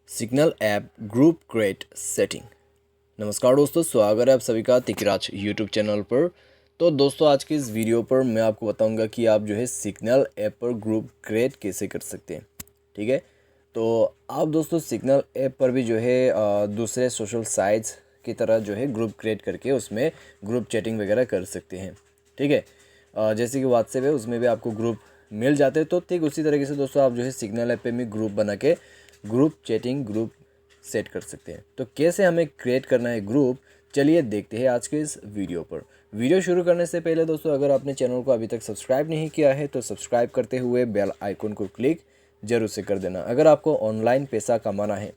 Signal app group create setting. नमस्कार दोस्तों, स्वागत है आप सभी का तिकराज यूट्यूब चैनल पर। तो दोस्तों, आज की इस वीडियो पर मैं आपको बताऊंगा कि आप जो है सिग्नल ऐप पर ग्रुप क्रिएट कैसे कर सकते हैं। ठीक है, तो आप दोस्तों सिग्नल ऐप पर भी जो है दूसरे सोशल साइट्स की तरह जो है ग्रुप क्रिएट करके उसमें ग्रुप चैटिंग वगैरह कर सकते हैं। ठीक है, जैसे कि व्हाट्सएप है उसमें भी आपको ग्रुप मिल जाते हैं। तो ठीक उसी तरीके से दोस्तों आप जो है सिग्नल ऐप पे भी ग्रुप बना के ग्रुप चैटिंग ग्रुप सेट कर सकते हैं। तो कैसे हमें क्रिएट करना है ग्रुप, चलिए देखते हैं आज के इस वीडियो पर। वीडियो शुरू करने से पहले दोस्तों, अगर आपने चैनल को अभी तक सब्सक्राइब नहीं किया है तो सब्सक्राइब करते हुए बेल आइकन को क्लिक जरूर से कर देना। अगर आपको ऑनलाइन पैसा कमाना है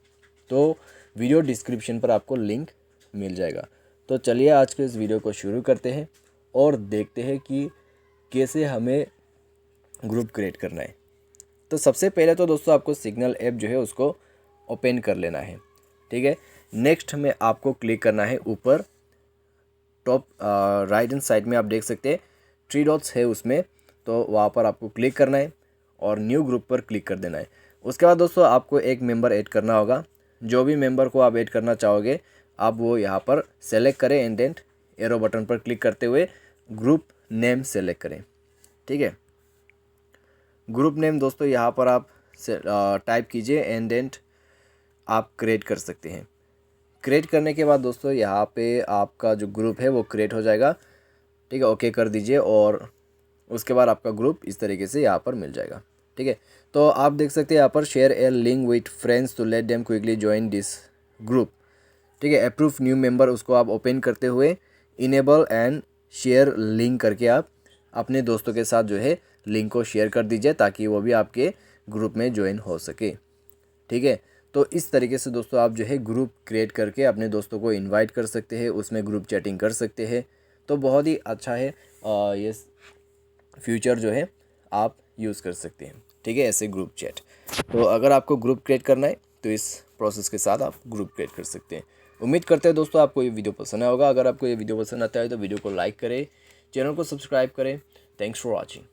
तो वीडियो डिस्क्रिप्शन पर आपको लिंक मिल जाएगा। तो चलिए आज के इस वीडियो को शुरू करते हैं और देखते हैं कि कैसे हमें ग्रुप क्रिएट करना है। तो सबसे पहले तो दोस्तों आपको सिग्नल ऐप जो है उसको ओपन कर लेना है। ठीक है, नेक्स्ट में आपको क्लिक करना है ऊपर टॉप राइट हैंड साइड में आप देख सकते हैं 3 डॉट्स है उसमें, तो वहाँ पर आपको क्लिक करना है और न्यू ग्रुप पर क्लिक कर देना है। उसके बाद दोस्तों आपको एक मेंबर ऐड करना होगा। जो भी मेंबर को आप ऐड करना चाहोगे आप वो यहाँ पर सेलेक्ट करें एंड देन एरो बटन पर क्लिक करते हुए ग्रुप नेम सेलेक्ट करें। ठीक है, ग्रुप नेम दोस्तों यहाँ पर आप टाइप कीजिए एंड देन आप क्रिएट कर सकते हैं। क्रिएट करने के बाद दोस्तों यहाँ पे आपका जो ग्रुप है वो क्रिएट हो जाएगा। ठीक है, ओके कर दीजिए और उसके बाद आपका ग्रुप इस तरीके से यहाँ पर मिल जाएगा। ठीक है, तो आप देख सकते हैं यहाँ पर share a link with friends to let them quickly join this group. ठीक है, अप्रूव न्यू मेंबर उसको आप ओपन करते हुए इनेबल एंड शेयर लिंक करके आप अपने दोस्तों के साथ जो है लिंक को शेयर कर दीजिए ताकि वो भी आपके ग्रुप में ज्वाइन हो सके। ठीक है, तो इस तरीके से दोस्तों आप जो है ग्रुप क्रिएट करके अपने दोस्तों को इनवाइट कर सकते हैं, उसमें ग्रुप चैटिंग कर सकते हैं। तो बहुत ही अच्छा है, ये फ्यूचर जो है आप यूज़ कर सकते हैं। ठीक है, ऐसे ग्रुप चैट। तो अगर आपको ग्रुप क्रिएट करना है तो इस प्रोसेस के साथ आप ग्रुप क्रिएट कर सकते हैं। उम्मीद करते हैं दोस्तों आपको ये वीडियो पसंद आया होगा। अगर आपको ये वीडियो पसंद आता है तो वीडियो को लाइक करें, चैनल को सब्सक्राइब करें। Thanks for watching.